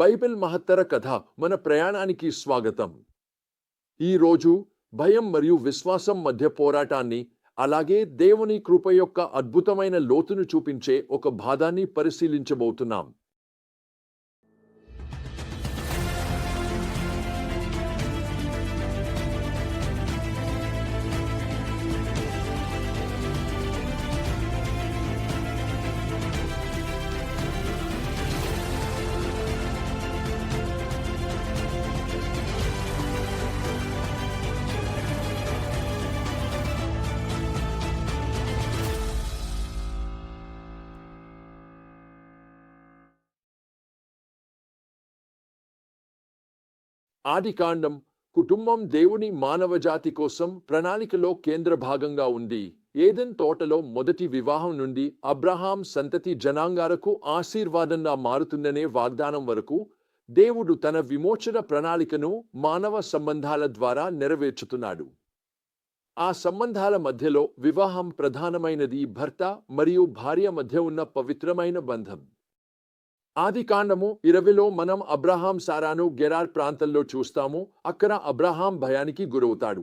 Bible మహత్తర కథ మన ప్రయాణానికి స్వాగతం. ఈరోజు భయం మరియు విశ్వాసం మధ్య పోరాటాన్ని, అలాగే దేవుని కృప యొక్క అద్భుతమైన లోతును చూపించే ఒక భాగాన్ని పరిశీలించబోతున్నాం. ఆదికాండం కుటుంబం దేవుని మానవజాతి కోసం ప్రణాళికలో కేంద్ర భాగంగా ఉంది. ఏదెన్ తోటలో మొదటి వివాహం నుండి అబ్రహాం సంతతి జనాంగాలకు ఆశీర్వాదంగా మారుతుందనే వాగ్దానం వరకు దేవుడు తన విమోచన ప్రణాళికను మానవ సంబంధాల ద్వారా నెరవేర్చుతున్నాడు. ఆ సంబంధాల మధ్యలో వివాహం ప్రధానమైనది. భర్త మరియు భార్య మధ్య ఉన్న పవిత్రమైన బంధం. ఆదికాండము 20లో మనం అబ్రహాం సారాను గెరార్ ప్రాంతంలో చూస్తాము. అక్కడ అబ్రహాం భయానికి గురవుతాడు.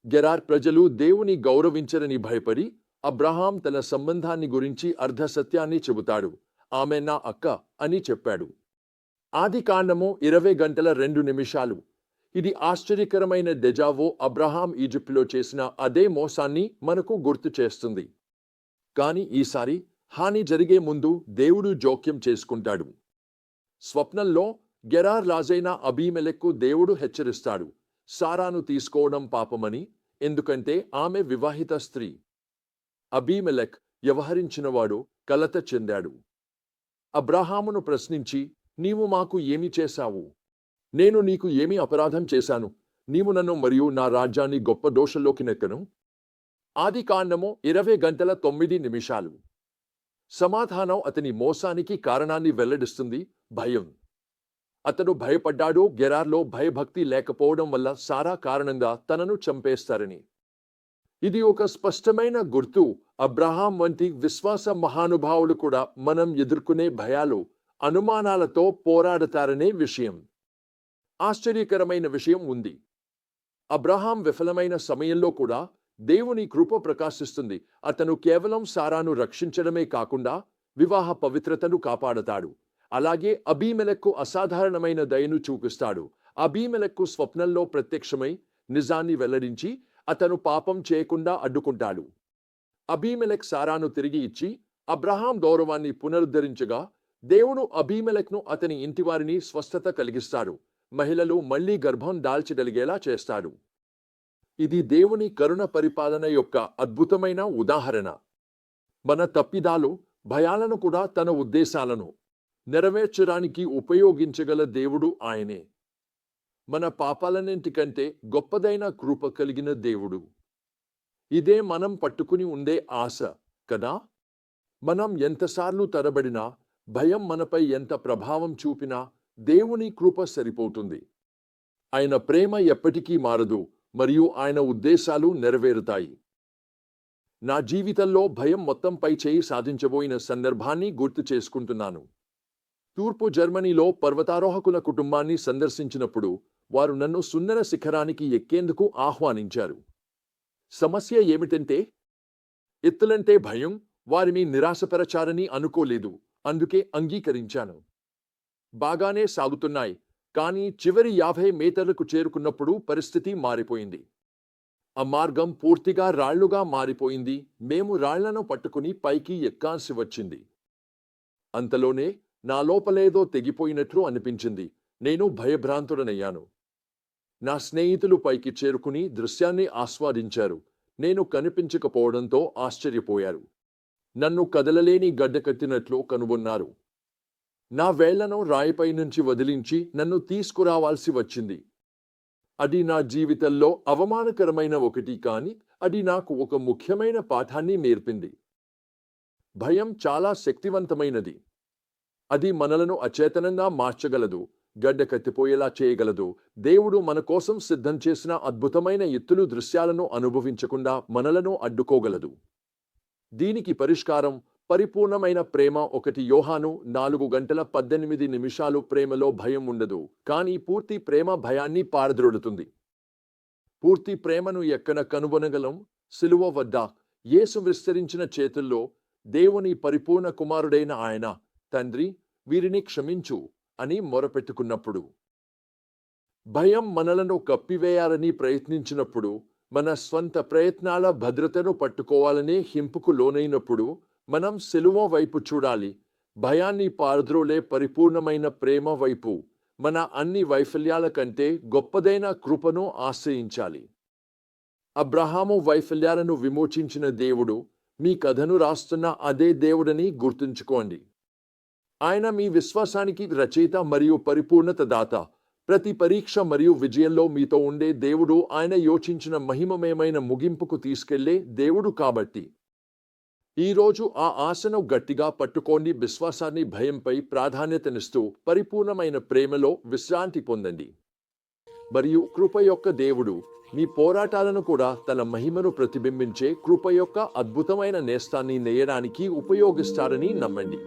గెరార్ ప్రజలు దేవుని గౌరవించరని భయపడి అబ్రహాం తన సంబంధాన్ని గురించి అర్ధ సత్యాన్ని చెబుతాడు. ఆమె నా అక్క అని చెప్పాడు. ఆదికాండము 20:02. ఇది ఆశ్చర్యకరమైన డెజావో. అబ్రహాం ఈజిప్టులో చేసిన అదే మోసాన్ని మనకు గుర్తు చేస్తుంది. కాని ఈసారి హాని జరిగే ముందు దేవుడు జోక్యం చేసుకుంటాడు. స్వప్నంలో గెరార్ రాజైన అబీమెలెక్కు దేవుడు హెచ్చరిస్తాడు, సారాను తీసుకోవడం పాపమని, ఎందుకంటే ఆమె వివాహిత స్త్రీ. అబీమెలెక్ వ్యవహరించినవాడు కలత చెందాడు. అబ్రహామును ప్రశ్నించి, నీవు మాకు ఏమి చేశావు? నేను నీకు ఏమి అపరాధం చేశాను? నీవు నన్ను మరియు నా రాజ్యాన్ని గొప్ప దోషంలోకి నెక్కను? ఆదికాండము 20:09. సమాధానం అతని మోసానికి కారణాన్ని వెల్లడిస్తుంది. భయం. అతడు భయపడ్డాడు. గెరార్లో భయభక్తి లేకపోవడం వల్ల సారా కారణంగా తనను చంపేస్తారని. ఇది ఒక స్పష్టమైన గుర్తు. అబ్రహాం వంటి విశ్వాస మహానుభావులు కూడా మనం ఎదుర్కొనే భయాలు, అనుమానాలతో పోరాడతారనే విషయం. ఆశ్చర్యకరమైన విషయం ఉంది. అబ్రహాం విఫలమైన సమయంలో కూడా దేవుని కృప ప్రకాశిస్తుంది. అతను కేవలం సారాను రక్షించడమే కాకుండా వివాహ పవిత్రతను కాపాడతాడు. అలాగే అబీమెలెక్కు అసాధారణమైన దయను చూపిస్తాడు. అబీమెలెక్కు స్వప్నంలో ప్రత్యక్షమై నిజాన్ని వెల్లడించి అతను పాపం చేయకుండా అడ్డుకుంటాడు. అబీమెలెక్ సారాను తిరిగి ఇచ్చి అబ్రహాం గౌరవాన్ని పునరుద్ధరించగా దేవుడు అబీమెలెక్ను అతని ఇంటివారిని స్వస్థత కలిగిస్తాడు. మహిళలు మళ్లీ గర్భం దాల్చగలిగేలా చేస్తాడు. ఇది దేవుని కరుణ పరిపాలన యొక్క అద్భుతమైన ఉదాహరణ. మన తప్పిదాలు, భయాలను కూడా తన ఉద్దేశాలను నెరవేర్చడానికి ఉపయోగించగల దేవుడు ఆయనే. మన పాపాలన్నింటికంటే గొప్పదైన కృప కలిగిన దేవుడు. ఇదే మనం పట్టుకుని ఉండే ఆశ కదా. మనం ఎంతసార్లు తరబడినా, భయం మనపై ఎంత ప్రభావం చూపినా దేవుని కృప సరిపోతుంది. ఆయన ప్రేమ ఎప్పటికీ మారదు మరియు ఆయన ఉద్దేశాలు నెరవేరుతాయి. నా జీవితంలో భయం మొత్తం పై చేయి సాధించబోయిన సందర్భాన్ని గుర్తు చేసుకుంటున్నాను. తూర్పు జర్మనీలో పర్వతారోహకుల కుటుంబాన్ని సందర్శించినప్పుడు వారు నన్ను సుందర శిఖరానికి ఎక్కేందుకు ఆహ్వానించారు. సమస్య ఏమిటంటే, ఎత్తులంటే భయం. వారిని నిరాశపరచారని అనుకోలేదు, అందుకే అంగీకరించాను. బాగానే సాగుతున్నాయి. కానీ చివరి 50 మీటర్లకు చేరుకున్నప్పుడు పరిస్థితి మారిపోయింది. ఆ మార్గం పూర్తిగా రాళ్లుగా మారిపోయింది. మేము రాళ్లను పట్టుకుని పైకి ఎక్కాల్సి వచ్చింది. అంతలోనే నా లోపలేదో తెగిపోయినట్లు అనిపించింది. నేను భయభ్రాంతుడనయ్యాను. నా స్నేహితులు పైకి చేరుకుని దృశ్యాన్ని ఆస్వాదించారు. నేను కనిపించకపోవడంతో ఆశ్చర్యపోయారు. నన్ను కదలలేని గడ్డకట్టినట్లు కనుగొన్నారు. నా వేళ్లను రాయిపై నుంచి వదిలించి నన్ను తీసుకురావాల్సి వచ్చింది. అది నా జీవితంలో అవమానకరమైన ఒకటి, కాని అది నాకు ఒక ముఖ్యమైన పాఠాన్ని నేర్పింది. భయం చాలా శక్తివంతమైనది. అది మనలను అచేతనంగా మార్చగలదు, గడ్డకట్టిపోయేలా చేయగలదు. దేవుడు మన కోసం సిద్ధం చేసిన అద్భుతమైన ఎత్తులు, దృశ్యాలను అనుభవించకుండా మనలను అడ్డుకోగలదు. దీనికి పరిష్కారం పరిపూర్ణమైన ప్రేమ 1 యోహాను 4:18 ప్రేమలో భయం ఉండదు, కానీ పూర్తి ప్రేమ భయాన్ని పారద్రోలుతుంది. పూర్తి ప్రేమను ఎక్కడ కనుగొనగలం? సిలువ వద్ద యేసు విస్తరించిన చేతుల్లో దేవుని పరిపూర్ణ కుమారుడైన ఆయన, తండ్రి, వీరిని క్షమించు అని మొరపెట్టుకున్నప్పుడు. భయం మనలను కప్పివేయాలని ప్రయత్నించినప్పుడు, మన స్వంత ప్రయత్నాల భద్రతను పట్టుకోవాలనే హింపుకు లోనైనప్పుడు మనం సిలువ వైపు చూడాలి. భయాన్ని పారద్రోలే పరిపూర్ణమైన ప్రేమ వైపు, మన అన్ని వైఫల్యాల కంటే గొప్పదైన కృపను ఆశ్రయించాలి. అబ్రహాము వైఫల్యాలను విమోచించిన దేవుడు మీ కథను రాస్తున్న అదే దేవుడని గుర్తుంచుకోండి. ఆయన మీ విశ్వాసానికి రచయిత మరియు పరిపూర్ణత దాత. ప్రతి పరీక్ష మరియు విజయంలో మీతో ఉండే దేవుడు, ఆయన యోచించిన మహిమమయమైన ముగింపుకు తీసుకెళ్లే దేవుడు. కాబట్టి ఈరోజు ఆ ఆశను గట్టిగా పట్టుకోండి. విశ్వాసాన్ని భయంపై ప్రాధాన్యతనిస్తూ పరిపూర్ణమైన ప్రేమలో విశ్రాంతి పొందండి. మరియు కృప యొక్క దేవుడు మీ పోరాటాలను కూడా తన మహిమను ప్రతిబింబించే కృప యొక్క అద్భుతమైన నేస్తాన్ని నేయడానికి ఉపయోగిస్తారని నమ్మండి.